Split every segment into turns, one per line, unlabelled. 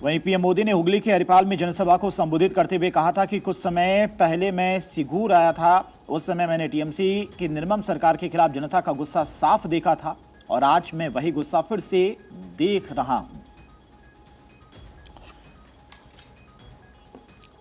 वहीं पीएम मोदी ने हुगली के हरिपाल में जनसभा को संबोधित करते हुए कहा था कि कुछ समय पहले मैं सिगूर आया था। उस समय मैंने टीएमसी की निर्मम सरकार के खिलाफ जनता का गुस्सा साफ देखा था और आज मैं वही गुस्सा फिर से देख रहा हूं।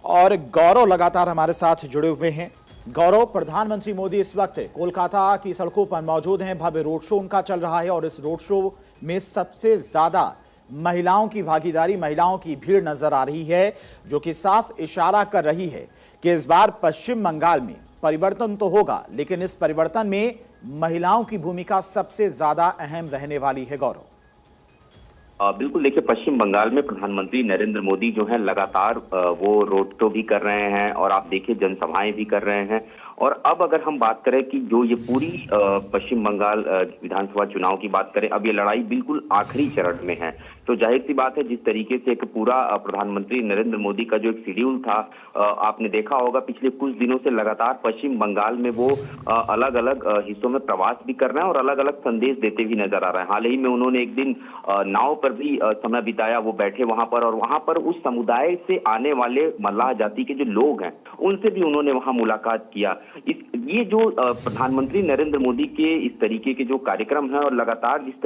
और गौरव लगातार हमारे साथ जुड़े हुए हैं। गौरव, प्रधानमंत्री मोदी इस वक्त कोलकाता की सड़कों पर मौजूद हैं। भव्य रोड शो उनका चल रहा है और इस रोड शो में सबसे ज्यादा महिलाओं की भागीदारी, महिलाओं की भीड़ नजर आ रही है, जो कि साफ इशारा कर रही है कि इस बार पश्चिम बंगाल में परिवर्तन तो होगा, लेकिन इस परिवर्तन में महिलाओं की भूमिका सबसे ज्यादा अहम रहने वाली है। गौरव,
बिल्कुल, देखिए पश्चिम बंगाल में प्रधानमंत्री नरेंद्र मोदी जो है लगातार वो रोड शो भी कर रहे हैं और आप देखिए जनसभाएं भी कर रहे हैं। और अब अगर हम बात करें कि जो ये पूरी पश्चिम बंगाल विधानसभा चुनाव की बात करें, अब ये लड़ाई बिल्कुल आखिरी चरण में है। तो जाहिर सी बात है, जिस तरीके से एक पूरा प्रधानमंत्री नरेंद्र मोदी का जो एक शेड्यूल था, आपने देखा होगा पिछले कुछ दिनों से लगातार पश्चिम बंगाल में वो अलग अलग हिस्सों में प्रवास भी कर रहे हैं और अलग अलग संदेश देते भी नजर आ रहे हैं। हाल ही में उन्होंने एक दिन नाव पर भी समय बिताया, वो बैठे वहां पर और वहां पर उस समुदाय से आने वाले मल्लाह जाति के जो लोग हैं उनसे भी उन्होंने वहां मुलाकात किया। ये जो प्रधानमंत्री नरेंद्र मोदी के इस तरीके के जो कार्यक्रम है और लगातार इस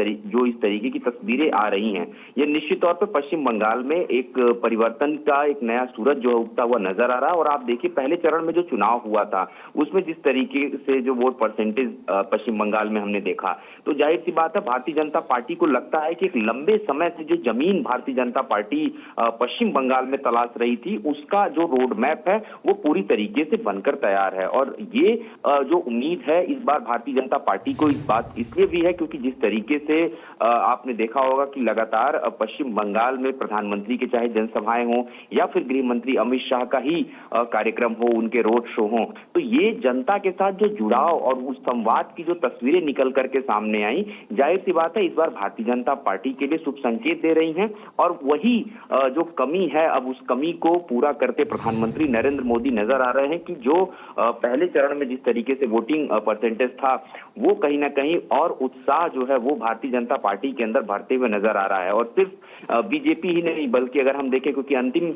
तरीके की तस्वीरें आ रही हैं, ये निश्चित तौर पर पश्चिम बंगाल में एक परिवर्तन का एक नया सूरज जो है उगता हुआ नजर आ रहा है। और आप देखिए पहले चरण में जो चुनाव हुआ था उसमें जिस तरीके से जो वोट परसेंटेज पश्चिम बंगाल में हमने देखा, तो जाहिर सी बात है भारतीय जनता पार्टी को लगता है कि एक लंबे समय से जो जमीन भारतीय जनता पार्टी पश्चिम बंगाल में तलाश रही थी, उसका जो रोड मैप है वो पूरी तरीके से बनकर तैयार है। और ये जो उम्मीद है इस बार भारतीय जनता पार्टी को, इस बात इसलिए भी है क्योंकि जिस तरीके से आपने देखा होगा कि लगातार पश्चिम बंगाल में प्रधानमंत्री के चाहे जनसभाएं हो या फिर गृह मंत्री अमित शाह का ही कार्यक्रम हो, उनके रोड शो हो, तो ये जनता के साथ जो जुड़ाव और उस संवाद की जो तस्वीरें निकल करके सामने आई, जाहिर सी बात है इस बार भारतीय जनता पार्टी के लिए शुभ संकेत दे रही हैं। और वही जो कमी है, अब उस कमी को पूरा करते प्रधानमंत्री नरेंद्र मोदी नजर आ रहे हैं कि जो पहले चरण में जिस तरीके से वोटिंग परसेंटेज था, वो कहीं ना कहीं और उत्साह जो है वो भारतीय जनता पार्टी के अंदर भरते हुए नजर आ रहा है। और सिर्फ बीजेपी ही नहीं, बल्कि अगर हम देखें, क्योंकि अंतिम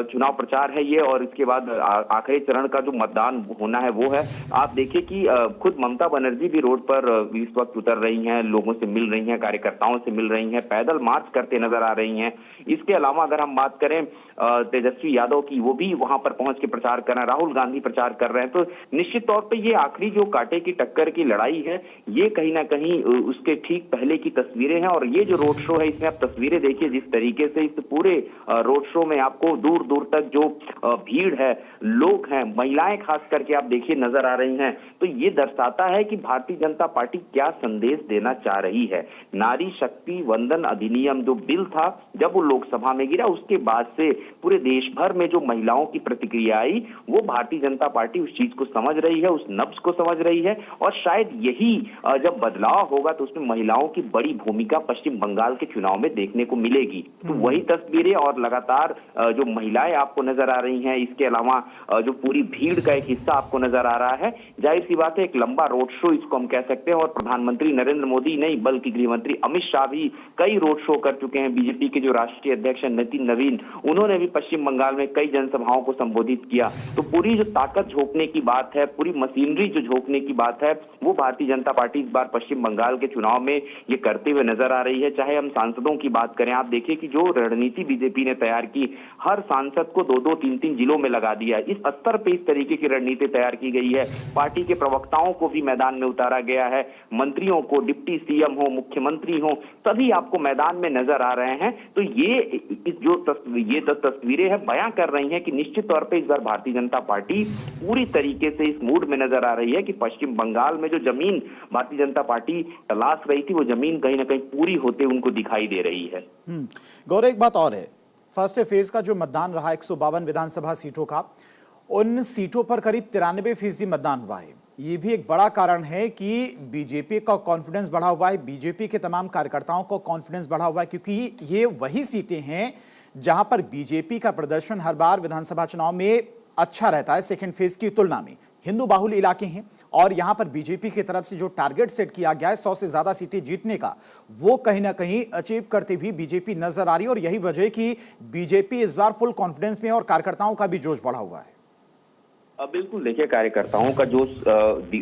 चुनाव प्रचार है ये और इसके बाद आखिरी चरण का जो मतदान होना है वो है, आप देखिए कि खुद ममता बनर्जी भी रोड पर इस वक्त उतर रही हैं, लोगों से मिल रही हैं, कार्यकर्ताओं से मिल रही हैं, पैदल मार्च करते नजर आ रही हैं। इसके अलावा अगर हम बात करें तेजस्वी यादव की, वो भी वहां पर पहुंच के प्रचार कर रहे हैं, राहुल गांधी प्रचार कर रहे हैं। तो निश्चित तौर पे ये आखिरी जो कांटे की टक्कर की लड़ाई है, ये कहीं ना कहीं उसके ठीक पहले की तस्वीरें हैं। और ये जो रोड शो है, इसमें आप तस्वीरें देखिए जिस तरीके से इस पूरे रोड शो में आपको दूर दूर तक जो भीड़ है, लोग हैं, महिलाएं खास करके आप देखिए नजर आ रही हैं। तो ये दर्शाता है कि भारतीय जनता पार्टी क्या संदेश देना चाह रही है। नारी शक्ति वंदन अधिनियम जो बिल था, जब वो लोकसभा में गिरा, उसके बाद से पूरे देश भर में जो महिलाओं की प्रतिक्रिया आई, वो भारतीय जनता पार्टी उस चीज को समझ रही है, उस नब्ज को समझ रही है। और शायद यही जब बदलाव होगा तो उसमें महिलाओं की बड़ी भूमिका पश्चिम बंगाल के चुनाव में देखने को मिलेगी। तो वही तस्वीरें और लगातार जो महिलाएं आपको नजर आ रही हैं, इसके अलावा जो पूरी भीड़ का एक हिस्सा आपको नजर आ रहा है, जाहिर सी बात है एक लंबा रोड शो इसको हम कह सकते हैं। और प्रधानमंत्री नरेंद्र मोदी नहीं, बल्कि गृह मंत्री अमित शाह भी कई रोड शो कर चुके हैं। बीजेपी के जो राष्ट्रीय अध्यक्ष नितिन नवीन, उन्होंने भी पश्चिम बंगाल में कई जनसभाओं को संबोधित किया। तो पूरी जो ताकत झोंकने की बात है, पूरी मशीनरी जो झोंकने की बात है, वो भारतीय जनता पार्टी इस बार पश्चिम बंगाल के चुनाव में ये करते हुए नजर आ रही है। चाहे हम सांसदों की बात करें, आप देखिए कि जो रणनीति बीजेपी ने तैयार की, हर सांसद को 2-2, 3-3 जिलों में लगा दिया। इस स्तर पे इस तरीके की रणनीति तैयार की गई है। पार्टी के प्रवक्ताओं को भी मैदान में उतारा गया है, मंत्रियों को, डिप्टी सीएम हो, मुख्यमंत्री हो, सभी आपको मैदान में नजर आ रहे हैं। तो ये जो तस्वीरें हैं बयां कर रही हैं कि निश्चित तौर पे इस बार भारतीय जनता पार्टी पूरी तरीके से इस मूड में नजर आ रही है कि पश्चिम बंगाल में जो जमीन भारतीय जनता पार्टी तलाश रही थी, वो जमीन कहीं ना कहीं पूरी होते उनको दिखाई दे रही है।
गौरव, एक बात और है, फर्स्ट फेज का जो मतदान रहा 152 विधानसभा सीटों का, उन सीटों पर करीब 93% मतदान हुआ है। ये भी एक बड़ा कारण है कि बीजेपी का कॉन्फिडेंस बढ़ा हुआ है, बीजेपी के तमाम कार्यकर्ताओं का कॉन्फिडेंस बढ़ा हुआ है, क्योंकि ये वही सीटें हैं जहां पर बीजेपी का प्रदर्शन हर बार विधानसभा चुनाव में अच्छा रहता है सेकंड फेज की तुलना में। हिंदू बाहुल इलाके हैं और यहां पर बीजेपी की तरफ से जो टारगेट सेट किया गया है 100 से ज्यादा सीटें जीतने का, वो कहीं ना कहीं अचीव करती हुई बीजेपी नजर आ रही है। और यही वजह कि बीजेपी इस बार फुल कॉन्फिडेंस में और कार्यकर्ताओं का भी जोश बढ़ा हुआ है।
बिल्कुल देखिए, कार्यकर्ताओं का जोश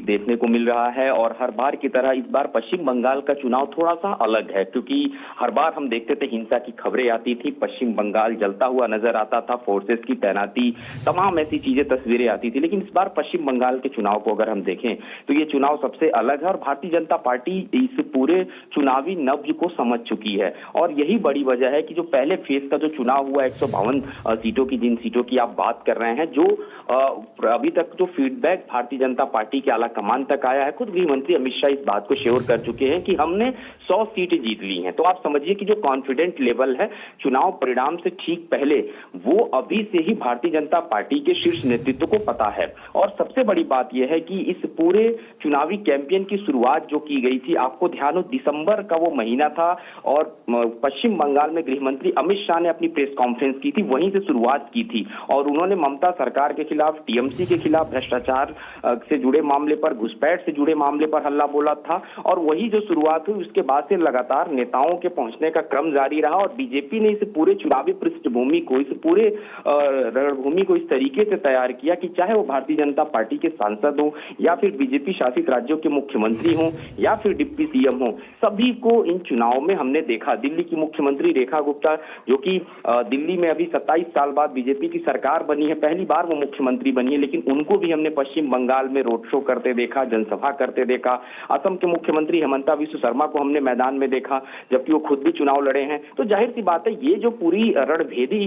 देखने को मिल रहा है और हर बार की तरह इस बार पश्चिम बंगाल का चुनाव थोड़ा सा अलग है, क्योंकि हर बार हम देखते थे हिंसा की खबरें आती थी, पश्चिम बंगाल जलता हुआ नजर आता था, फोर्सेस की तैनाती, तमाम ऐसी चीजें तस्वीरें आती थी। लेकिन इस बार पश्चिम बंगाल के चुनाव को अगर हम देखें तो ये चुनाव सबसे अलग है और भारतीय जनता पार्टी इस पूरे चुनावी नब्ज को समझ चुकी है। और यही बड़ी वजह है कि जो पहले फेज का जो चुनाव हुआ 152 सीटों की, जिन सीटों की आप बात कर रहे हैं, जो अभी तक जो फीडबैक भारतीय जनता पार्टी के आला कमान तक आया है, खुद गृह मंत्री अमित शाह इस बात को शेयर कर चुके हैं कि हमने 100 सीटें जीत ली हैं। तो आप समझिए कि जो कॉन्फिडेंट लेवल है चुनाव परिणाम से ठीक पहले, वो अभी से ही भारतीय जनता पार्टी के शीर्ष नेतृत्व को पता है। और सबसे बड़ी बात यह है कि इस पूरे चुनावी कैंपेन की शुरुआत जो की गई थी, आपको ध्यान हो दिसंबर का वो महीना था और पश्चिम बंगाल में गृह मंत्री अमित शाह ने अपनी प्रेस कॉन्फ्रेंस की थी, वहीं से शुरुआत की थी और उन्होंने ममता सरकार के खिलाफ, टीएमसी के खिलाफ, भ्रष्टाचार से जुड़े मामले पर, घुसपैठ से जुड़े मामले पर हल्ला बोला था। और वही जो शुरुआत हुई उसके बाद से लगातार नेताओं के पहुंचने का क्रम जारी रहा और बीजेपी ने इस पूरे चुनावी पृष्ठभूमि को, इस पूरे रणभूमि को इस तरीके से तैयार किया कि चाहे वो भारतीय जनता पार्टी के सांसद हो या फिर बीजेपी शासित राज्यों के मुख्यमंत्री हो या फिर डिप्टी सीएम हो, सभी को इन चुनाव में हमने देखा। दिल्ली की मुख्यमंत्री रेखा गुप्ता, जो कि दिल्ली में अभी 27 साल बाद बीजेपी की सरकार बनी है, पहली बार वो मुख्यमंत्री बनी है, लेकिन उनको भी हमने पश्चिम बंगाल में रोड शो करते देखा, जनसभा करते देखा। असम के मुख्यमंत्री हेमंता बिस्वा शर्मा को हमने मैदान में देखा, जबकि वो खुद भी चुनाव लड़े हैं। तो जाहिर सी बात है, ये जो पूरी रणभेदी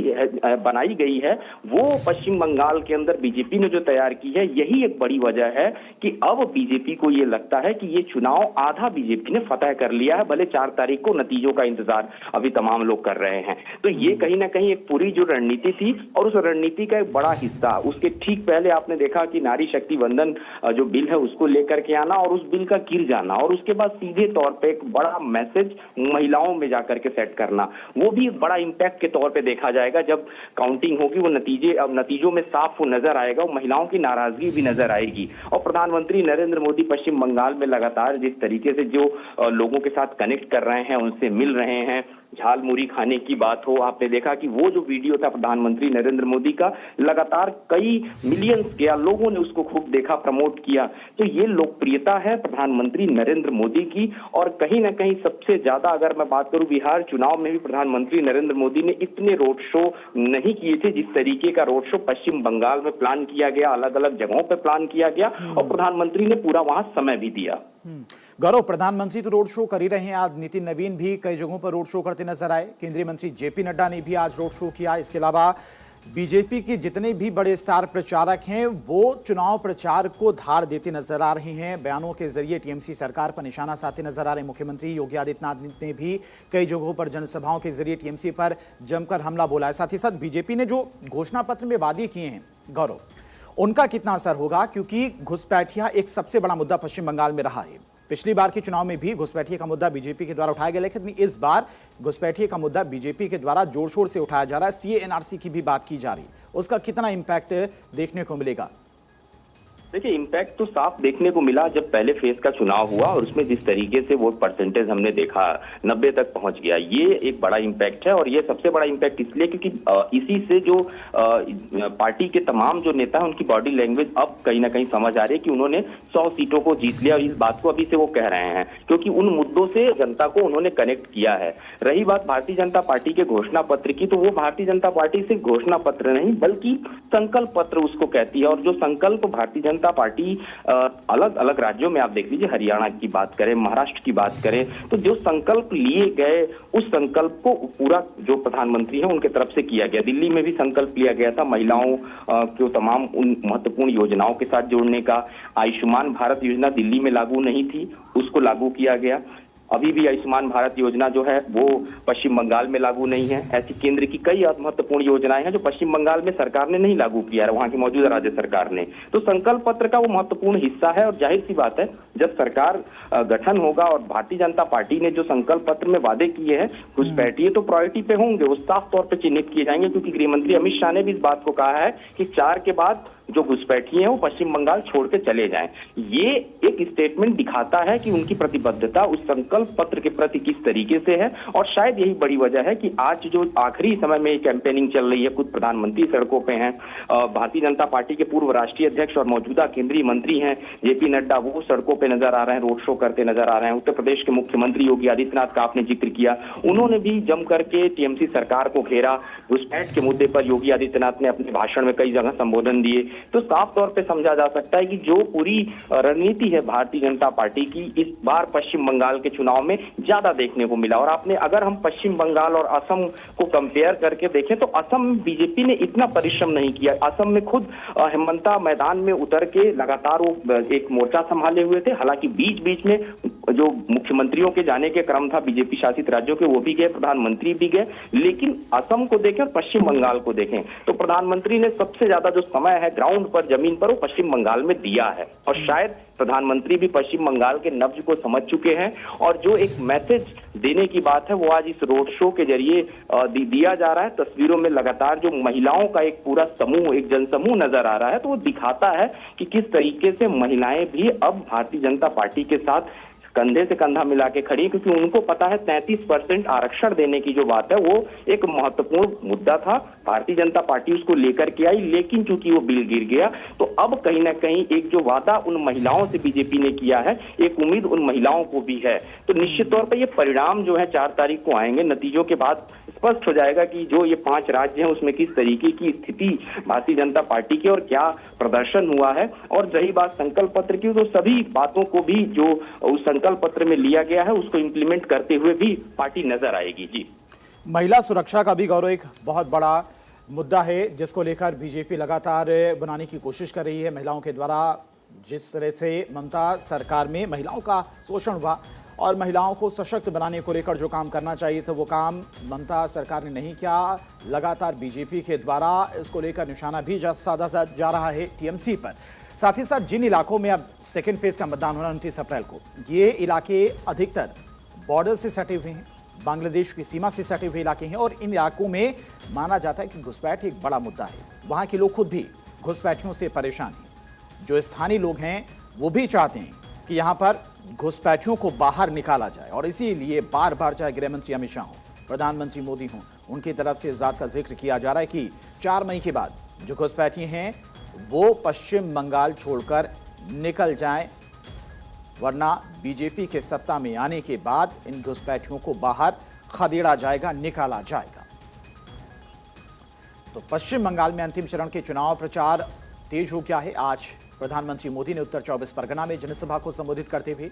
बनाई गई है, वो पश्चिम बंगाल के अंदर बीजेपी ने जो तैयार की है, यही एक बड़ी वजह है कि अब बीजेपी को ये लगता है कि ये चुनाव आधा बीजेपी ने फतह कर लिया है। भले 4 तारीख को नतीजों का इंतजार अभी तमाम लोग कर रहे हैं। तो ये कहीं ना कहीं एक पूरी जो रणनीति थी और उस रणनीति का एक बड़ा हिस्सा, उसके ठीक पहले आपने देखा कि नारी शक्ति वंदन जो बिल है उसको लेकर के आना और उस बिल का गिर जाना और उसके बाद सीधे तौर पे एक बड़ा मैसेज महिलाओं में जाकर के सेट करना, वो भी एक बड़ा इंपैक्ट के तौर पे देखा जाएगा। जब काउंटिंग होगी वो नतीजों में साफ वो नजर आएगा, वो महिलाओं की नाराजगी भी नजर आएगी। और प्रधानमंत्री नरेंद्र मोदी पश्चिम बंगाल में लगातार जिस तरीके से जो लोगों के साथ कनेक्ट कर रहे हैं, उनसे मिल रहे हैं, झाल मुरी खाने की बात हो, आपने देखा कि वो जो वीडियो था प्रधानमंत्री नरेंद्र मोदी का, लगातार कई मिलियंस गया, लोगों ने उसको खूब देखा, प्रमोट किया। तो ये लोकप्रियता है प्रधानमंत्री नरेंद्र मोदी की। और कहीं ना कहीं सबसे ज्यादा अगर मैं बात करूं, बिहार चुनाव में भी प्रधानमंत्री नरेंद्र मोदी ने इतने रोड शो नहीं किए थे जिस तरीके का रोड शो पश्चिम बंगाल में प्लान किया गया, अलग अलग जगहों पर प्लान किया गया और प्रधानमंत्री ने पूरा वहां समय भी दिया।
गौरव, प्रधानमंत्री तो रोड शो कर ही रहे हैं, आज नितिन नवीन भी कई जगहों पर रोड शो करते नजर आए, केंद्रीय मंत्री जेपी नड्डा ने भी आज रोड शो किया। इसके अलावा बीजेपी के जितने भी बड़े स्टार प्रचारक हैं वो चुनाव प्रचार को धार देते नजर आ रहे हैं, बयानों के जरिए टीएमसी सरकार पर निशाना साधते नजर आ रहे हैं। मुख्यमंत्री योगी आदित्यनाथ ने भी कई जगहों पर जनसभाओं के जरिए टीएमसी पर जमकर हमला बोला है। साथ ही साथ बीजेपी ने जो घोषणा पत्र में वादे किए हैं, गौरव, उनका कितना असर होगा, क्योंकि घुसपैठिया एक सबसे बड़ा मुद्दा पश्चिम बंगाल में रहा है। पिछली बार के चुनाव में भी घुसपैठिए का मुद्दा बीजेपी के द्वारा उठाया गया, लेकिन इस बार घुसपैठिए का मुद्दा बीजेपी के द्वारा जोर शोर से उठाया जा रहा है। सीए एनआरसी की भी बात की जा रही है, उसका कितना इंपैक्ट देखने को मिलेगा?
देखिए, इम्पैक्ट तो साफ देखने को मिला जब पहले फेज का चुनाव हुआ और उसमें जिस तरीके से वोट परसेंटेज हमने देखा 90 तक पहुंच गया, ये एक बड़ा इम्पैक्ट है। और ये सबसे बड़ा इम्पैक्ट इसलिए क्योंकि इसी से जो पार्टी के तमाम जो नेता हैं उनकी बॉडी लैंग्वेज अब कहीं ना कहीं समझ आ रही है कि उन्होंने 100 सीटों को जीत लिया और इस बात को अभी से वो कह रहे हैं क्योंकि उन मुद्दों से जनता को उन्होंने कनेक्ट किया है। रही बात भारतीय जनता पार्टी के घोषणा पत्र की, तो वो भारतीय जनता पार्टी सिर्फ घोषणा पत्र नहीं बल्कि संकल्प पत्र उसको कहती है। और जो संकल्प भारतीय जनता पार्टी अलग अलग राज्यों में, आप देख लीजिए, हरियाणा की बात करें, महाराष्ट्र की बात करें, तो जो संकल्प लिए गए उस संकल्प को पूरा जो प्रधानमंत्री है उनके तरफ से किया गया। दिल्ली में भी संकल्प लिया गया था महिलाओं को तमाम उन महत्वपूर्ण योजनाओं के साथ जोड़ने का। आयुष्मान भारत योजना दिल्ली में लागू नहीं थी, उसको लागू किया गया। अभी भी आयुष्मान भारत योजना जो है वो पश्चिम बंगाल में लागू नहीं है। ऐसी केंद्र की कई महत्वपूर्ण योजनाएं हैं जो पश्चिम बंगाल में सरकार ने नहीं लागू किया है, वहां की मौजूदा राज्य सरकार ने। तो संकल्प पत्र का वो महत्वपूर्ण हिस्सा है और जाहिर सी बात है जब सरकार गठन होगा और भारतीय जनता पार्टी ने जो संकल्प पत्र में वादे किए हैं घुसपैठिए तो प्रायोरिटी पे होंगे, वो साफ तौर पर चिन्हित किए जाएंगे क्योंकि गृह मंत्री अमित शाह ने भी इस बात को कहा है कि 4 के बाद जो घुसपैठी हैं वो पश्चिम बंगाल छोड़ के चले जाएं। ये एक स्टेटमेंट दिखाता है कि उनकी प्रतिबद्धता उस संकल्प पत्र के प्रति किस तरीके से है, और शायद यही बड़ी वजह है कि आज जो आखिरी समय में कैंपेनिंग चल रही है, खुद प्रधानमंत्री सड़कों पे हैं, भारतीय जनता पार्टी के पूर्व राष्ट्रीय अध्यक्ष और मौजूदा केंद्रीय मंत्री हैं जेपी नड्डा, वो सड़कों पे नजर आ रहे हैं, रोड शो करते नजर आ रहे हैं। उत्तर प्रदेश के मुख्यमंत्री योगी आदित्यनाथ का आपने जिक्र किया, उन्होंने भी जम करके टीएमसी सरकार को घेरा। घुसपैठ के मुद्दे पर योगी आदित्यनाथ ने अपने भाषण में कई जगह संबोधन दिए। तो साफ तौर पर समझा जा सकता है कि जो पूरी रणनीति है भारतीय जनता पार्टी की, इस बार पश्चिम बंगाल के चुनाव में ज्यादा देखने को मिला। और आपने अगर हम पश्चिम बंगाल और असम को कंपेयर करके देखें तो असम में बीजेपी ने इतना परिश्रम नहीं किया। असम में खुद हेमंता मैदान में उतर के लगातार वो एक मोर्चा संभाले हुए थे। हालांकि बीच बीच में जो मुख्यमंत्रियों के जाने के क्रम था बीजेपी शासित राज्यों के, वो भी गए, प्रधानमंत्री भी गए। लेकिन असम को देखें और पश्चिम बंगाल को देखें तो प्रधानमंत्री ने सबसे ज्यादा जो समय है ग्राउंड पर, जमीन पर, वो पश्चिम बंगाल में दिया है। और शायद प्रधानमंत्री भी पश्चिम बंगाल के नब्ज को समझ चुके हैं, और जो एक मैसेज देने की बात है वो आज इस रोड शो के जरिए दिया जा रहा है। तस्वीरों में लगातार जो महिलाओं का एक पूरा समूह, एक जनसमूह नजर आ रहा है, तो वो दिखाता है कि किस तरीके से महिलाएं भी अब भारतीय जनता पार्टी के साथ कंधे से कंधा मिला के खड़ी, क्योंकि उनको पता है 33% आरक्षण देने की जो बात है वो एक महत्वपूर्ण मुद्दा था। भारतीय जनता पार्टी उसको लेकर के आई, लेकिन चूंकि वो बिल गिर गया तो अब कहीं ना कहीं एक जो वादा उन महिलाओं से बीजेपी ने किया है, एक उम्मीद उन महिलाओं को भी है। तो निश्चित तौर पर ये परिणाम जो है 4 तारीख को आएंगे। नतीजों के बाद स्पष्ट हो जाएगा कि जो ये 5 राज्य हैं उसमें किस तरीके की स्थिति भारतीय जनता पार्टी की और क्या प्रदर्शन हुआ है। और रही बात संकल्प पत्र की, तो सभी बातों को भी जो उस संकल्प पत्र में लिया गया है उसको इंप्लीमेंट करते हुए भी पार्टी नजर आएगी। जी,
महिला सुरक्षा का भी गौरव एक बहुत बड़ा मुद्दा है जिसको लेकर बीजेपी लगातार बनाने की कोशिश कर रही है। महिलाओं के द्वारा जिस तरह से ममता सरकार में महिलाओं का शोषण हुआ और महिलाओं को सशक्त बनाने को लेकर जो काम करना चाहिए था वो काम ममता सरकार ने नहीं किया। लगातार बीजेपी के द्वारा इसको लेकर निशाना भी साधा जा रहा है टीएमसी पर। साथ ही साथ जिन इलाकों में अब सेकेंड फेज का मतदान होना 29 अप्रैल को, ये इलाके अधिकतर बॉर्डर से सटे हुए हैं, बांग्लादेश की सीमा से सटे हुए इलाके हैं और इन इलाकों में माना जाता है कि घुसपैठ एक बड़ा मुद्दा है। वहां के लोग खुद भी घुसपैठियों से परेशान हैं। जो स्थानीय लोग हैं वो भी चाहते हैं कि यहां पर घुसपैठियों को बाहर निकाला जाए और इसीलिए बार बार चाहे गृह मंत्री अमित शाह हो, प्रधानमंत्री मोदी हों, उनकी तरफ से इस बात का जिक्र किया जा रहा है कि 4 मई के बाद जो घुसपैठी हैं वो पश्चिम बंगाल छोड़कर निकल जाएं, वरना बीजेपी के सत्ता में आने के बाद इन घुसपैठियों को बाहर खदेड़ा जाएगा, निकाला जाएगा। तो पश्चिम बंगाल में अंतिम चरण के चुनाव प्रचार तेज हो गया है। आज प्रधानमंत्री मोदी ने उत्तर 24 परगना में जनसभा को संबोधित करते हुए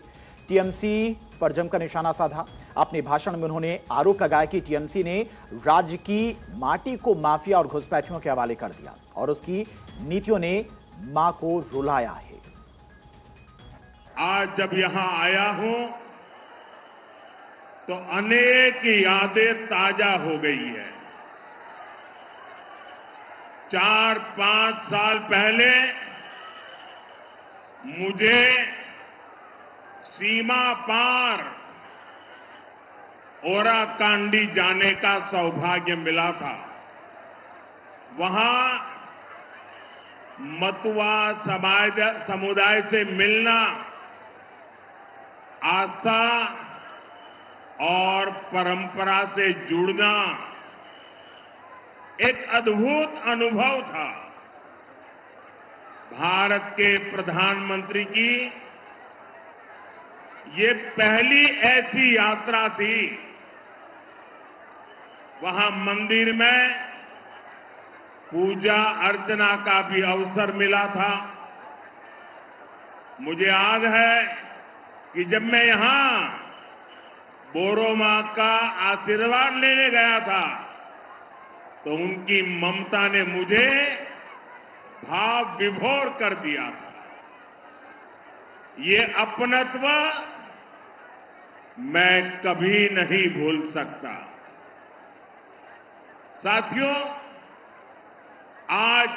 टीएमसी पर जमकर निशाना साधा। अपने भाषण में उन्होंने आरोप लगाया कि टीएमसी ने राज्य की माटी को माफिया और घुसपैठियों के हवाले कर दिया और उसकी नीतियों ने मां को रुलाया है।
आज जब यहां आया हूं तो अनेक यादें ताजा हो गई है। 4-5 साल पहले मुझे सीमा पार ओराकांडी जाने का सौभाग्य मिला था। वहां मतुआ समुदाय से मिलना आस्था और परंपरा से जुड़ना एक अद्भुत अनुभव था। भारत के प्रधानमंत्री की ये पहली ऐसी यात्रा थी। वहां मंदिर में पूजा अर्चना का भी अवसर मिला था। मुझे याद है कि जब मैं यहां बोरो मां का आशीर्वाद लेने गया था तो उनकी ममता ने मुझे भाव विभोर कर दिया था। ये अपनत्व मैं कभी नहीं भूल सकता। साथियों, आज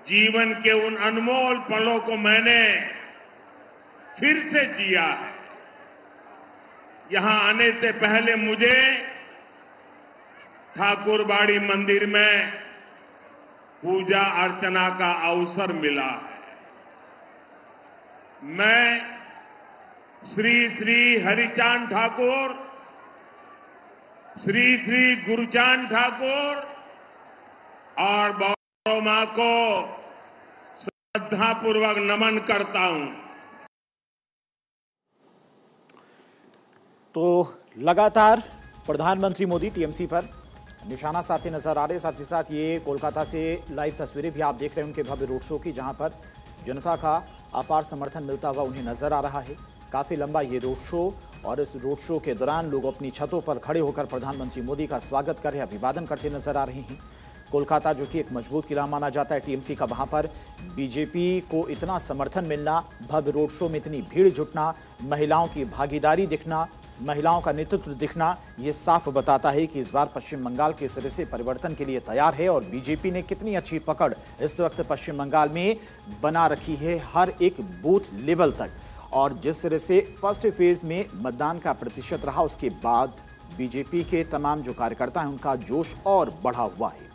जीवन के उन अनमोल पलों को मैंने फिर से जिया है। यहां आने से पहले मुझे ठाकुरबाड़ी मंदिर में पूजा अर्चना का अवसर मिला है। मैं श्री श्री हरिचांद ठाकुर, श्री श्री गुरुचांद ठाकुर और गौरव मां को श्रद्धापूर्वक नमन करता हूं।
तो लगातार प्रधानमंत्री मोदी टीएमसी पर निशाना साधते नजर आ रहे। साथ ही साथ ये कोलकाता से लाइव तस्वीरें भी आप देख रहे हैं उनके भव्य रोड शो की, जहां पर जनता का अपार समर्थन मिलता हुआ उन्हें नजर आ रहा है। काफी लंबा ये रोड शो, और इस रोड शो के दौरान लोग अपनी छतों पर खड़े होकर प्रधानमंत्री मोदी का स्वागत कर रहे, अभिवादन करते नजर आ रहे हैं। कोलकाता जो कि एक मजबूत किला माना जाता है टीएमसी का, वहां पर बीजेपी को इतना समर्थन मिलना, भव्य रोड शो में इतनी भीड़ जुटना, महिलाओं की भागीदारी दिखना, महिलाओं का नेतृत्व दिखना, ये साफ बताता है कि इस बार पश्चिम बंगाल के सिरे से परिवर्तन के लिए तैयार है। और बीजेपी ने कितनी अच्छी पकड़ इस वक्त पश्चिम बंगाल में बना रखी है, हर एक बूथ लेवल तक। और जिस तरह से फर्स्ट फेज में मतदान का प्रतिशत रहा, उसके बाद बीजेपी के तमाम जो कार्यकर्ता हैं उनका जोश और बढ़ा हुआ है।